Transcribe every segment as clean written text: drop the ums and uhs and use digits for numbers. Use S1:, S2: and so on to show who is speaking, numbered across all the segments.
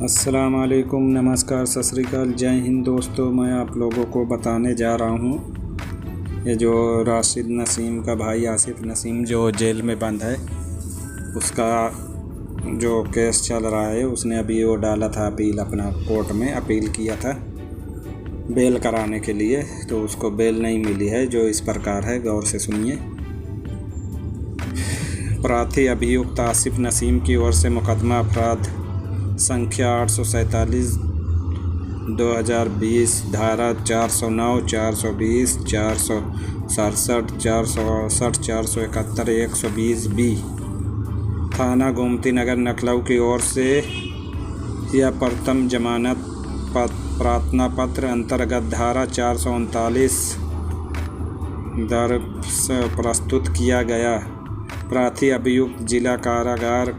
S1: अस्सलाम वालेकुम, नमस्कार, सत श्री अकाल, जय हिंद। दोस्तों, मैं आप लोगों को बताने जा रहा हूँ ये जो राशिद नसीम का भाई आसिफ नसीम जो जेल में बंद है, उसका जो केस चल रहा है। उसने अभी वो डाला था अपील, अपना कोर्ट में अपील किया था बेल कराने के लिए, तो उसको बेल नहीं मिली है। जो इस प्रकार है, गौर से सुनिए। प्रार्थी अभियुक्त आसिफ नसीम की ओर से मुकदमा अपराध संख्या 847 2020 धारा 409, 420, 467, 468, 471, 120B थाना गोमती नगर लखनऊ की ओर से यह प्रथम जमानत प्रार्थना पत्र अंतर्गत धारा 439 दर्ज प्रस्तुत किया गया। प्रार्थी अभियुक्त जिला कारागार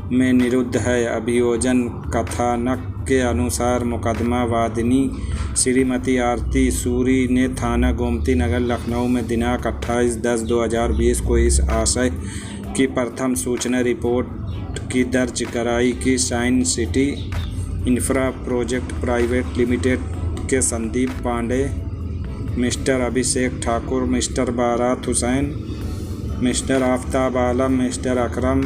S1: में निरुद्ध है। अभियोजन कथानक के अनुसार मुकदमा वादिनी श्रीमती आरती सूरी ने थाना गोमती नगर लखनऊ में दिनांक 28/10/2020 को इस आशय की प्रथम सूचना रिपोर्ट की दर्ज कराई कि science city infra project private limited के संदीप पांडे, मिस्टर अभिषेक ठाकुर, मिस्टर बारात हुसैन, मिस्टर आफ्ताब आलम, मिस्टर अकरम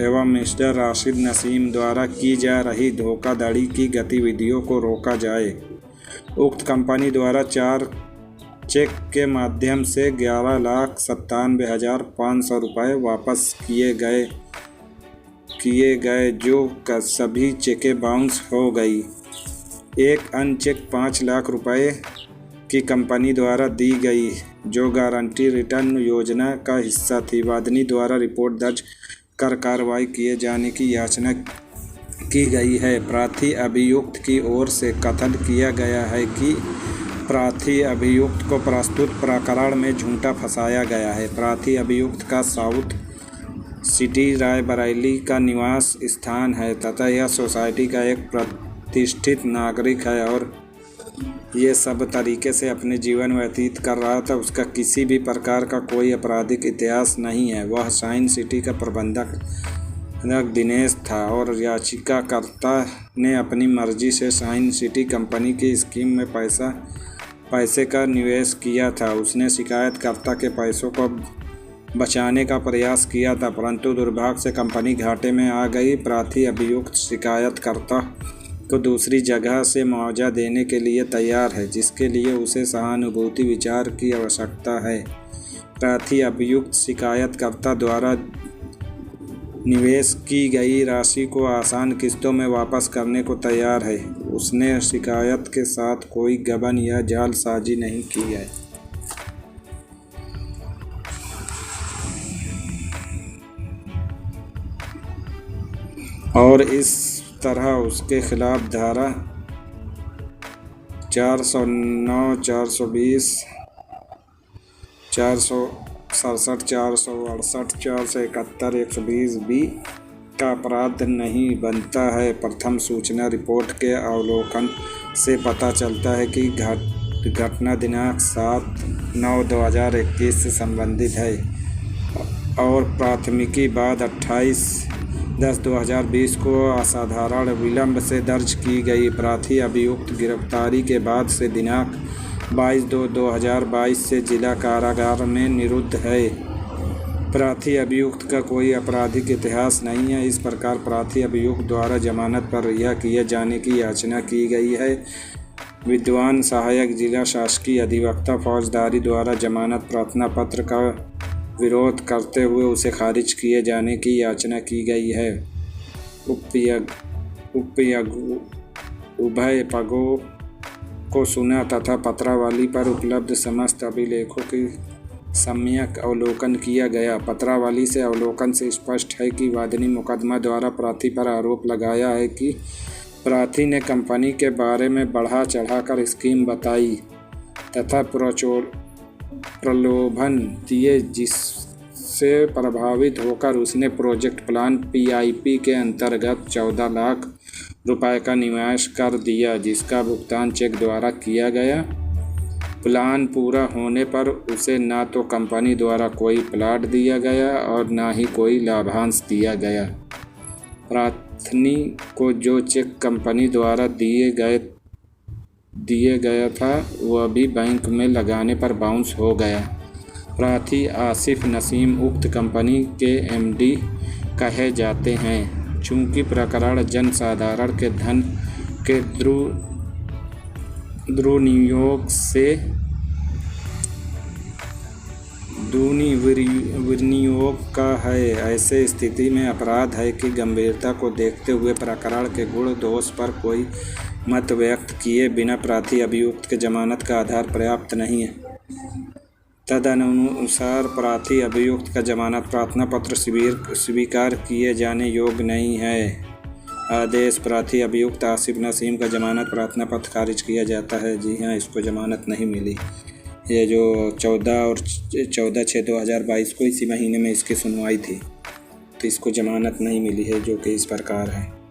S1: एवं मिस्टर राशिद नसीम द्वारा की जा रही धोखाधड़ी की गतिविधियों को रोका जाए। उक्त कंपनी द्वारा 4 चेक के माध्यम से 11,97,500 रुपये वापस किए गए जो सभी चेकें बाउंस हो गई। एक अन्य चेक 5 लाख रुपये की कंपनी द्वारा दी गई, जो गारंटी रिटर्न योजना का हिस्सा थी। वादिनी द्वारा रिपोर्ट दर्ज कर कार्रवाई किए जाने की याचना की गई है। प्रार्थी अभियुक्त की ओर से कथन किया गया है कि प्रार्थी अभियुक्त को प्रस्तुत प्रकरण में झूठा फंसाया गया है। प्रार्थी अभियुक्त का साउथ सिटी रायबरेली का निवास स्थान है तथा यह सोसाइटी का एक प्रतिष्ठित नागरिक है और ये सब तरीके से अपने जीवन व्यतीत कर रहा था। उसका किसी भी प्रकार का कोई आपराधिक इतिहास नहीं है। वह साइंस सिटी का प्रबंधक दिनेश था और याचिकाकर्ता ने अपनी मर्जी से साइंस सिटी कंपनी की स्कीम में पैसे का निवेश किया था। उसने शिकायतकर्ता के पैसों को बचाने का प्रयास किया था, परंतु दुर्भाग्य से कंपनी घाटे में आ गई। प्रार्थी अभियुक्त शिकायतकर्ता को दूसरी जगह से मुआवजा देने के लिए तैयार है, जिसके लिए उसे सहानुभूति विचार की आवश्यकता है। प्रार्थी अभियुक्त शिकायतकर्ता द्वारा निवेश की गई राशि को आसान किस्तों में वापस करने को तैयार है। उसने शिकायत के साथ कोई गबन या जालसाजी नहीं की है। और इस तरह उसके खिलाफ धारा 409, 420, 467, 468, 471, 120B का अपराध नहीं बनता है। प्रथम सूचना रिपोर्ट के अवलोकन से पता चलता है कि घटना दिनांक 7/9/2021 से संबंधित है और प्राथमिकी बाद 28/10/2020 को असाधारण विलंब से दर्ज की गई। प्रार्थी अभियुक्त गिरफ्तारी के बाद से दिनांक 22/2/2022 से जिला कारागार में निरुद्ध है। प्रार्थी अभियुक्त का कोई आपराधिक इतिहास नहीं है। इस प्रकार प्रार्थी अभियुक्त द्वारा जमानत पर रिहा किए जाने की याचना की गई है। विद्वान सहायक जिला शासकीय अधिवक्ता फौजदारी द्वारा जमानत प्रार्थना पत्र का विरोध करते हुए उसे खारिज किए जाने की याचना की गई है। उभय पक्षों को सुना तथा पत्रावली पर उपलब्ध समस्त अभिलेखों की सम्यक अवलोकन किया गया। पत्रावली से अवलोकन से स्पष्ट है कि वादिनी मुकदमा द्वारा प्रार्थी पर आरोप लगाया है कि प्रार्थी ने कंपनी के बारे में बढ़ा चढ़ाकर स्कीम बताई तथा प्रलोभन दिए, जिससे प्रभावित होकर उसने प्रोजेक्ट प्लान PIP के अंतर्गत 14 लाख रुपए का निवेश कर दिया, जिसका भुगतान चेक द्वारा किया गया। प्लान पूरा होने पर उसे ना तो कंपनी द्वारा कोई प्लाट दिया गया और ना ही कोई लाभांश दिया गया। प्रार्थनी को जो चेक कंपनी द्वारा दिए गया था वह भी बैंक में लगाने पर बाउंस हो गया। प्रार्थी आसिफ नसीम उक्त कंपनी के एमडी कहे जाते हैं। चूंकि प्रकरण जनसाधारण के धन के दुर्विनियोग का है, ऐसे स्थिति में अपराध है की गंभीरता को देखते हुए प्रकरण के गुण दोष पर कोई मत व्यक्त किए बिना प्रार्थी अभियुक्त के जमानत का आधार पर्याप्त नहीं है। तदनुसार प्रार्थी अभियुक्त का जमानत प्रार्थना पत्र स्वीकार किए जाने योग्य नहीं है। आदेश प्रार्थी अभियुक्त आसिफ नसीम का जमानत प्रार्थना पत्र खारिज किया जाता है। जी हाँ, इसको जमानत नहीं मिली। ये जो 14/6/2022 को इसी महीने में इसकी सुनवाई थी, तो इसको जमानत नहीं मिली है, जो कि इस प्रकार है।